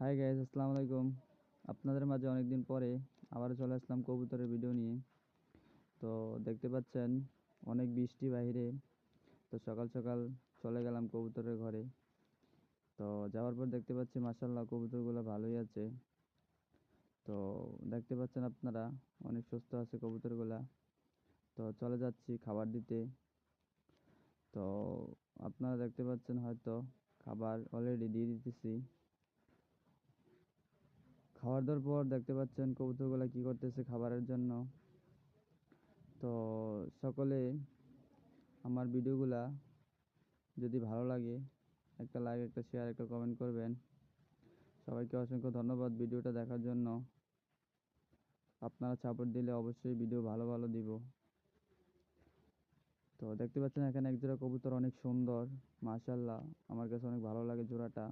Hi guys, আসসালামু আলাইকুম। আপনাদের মাঝে অনেকদিন পরে আবারও চলে আসলাম কবুতরের ভিডিও নিয়ে। তো দেখতে পাচ্ছেন অনেক বৃষ্টি বাইরে। তো সকাল সকাল চলে গেলাম কবুতরের ঘরে। তো যাওয়ার পর দেখতে পাচ্ছি মাশাআল্লাহ কবুতরগুলো ভালোই আছে। তো দেখতে পাচ্ছেন আপনারা অনেক সুস্থ আছে কবুতরগুলা। তো চলে যাচ্ছি খাবার দিতে। তো আপনারা দেখতে পাচ্ছেন হয়তো খাবার অলরেডি দিয়ে দিতেছি। খাবার দেওয়ার পর দেখতে পাচ্ছেন কবুতরগুলা কি করতেছে খাবারের জন্য। তো সকলে আমার ভিডিওগুলা যদি ভালো লাগে একটা লাইক, একটা শেয়ার, একটা কমেন্ট করবেন। সবাইকে অসংখ্য ধন্যবাদ ভিডিওটা দেখার জন্য। আপনারা সাপোর্ট দিলে অবশ্যই ভিডিও ভালো ভালো দিব। তো দেখতে পাচ্ছেন এখানে এক জোড়া কবুতর অনেক সুন্দর, মাশাআল্লাহ আমার কাছে অনেক ভালো লাগে জোড়াটা।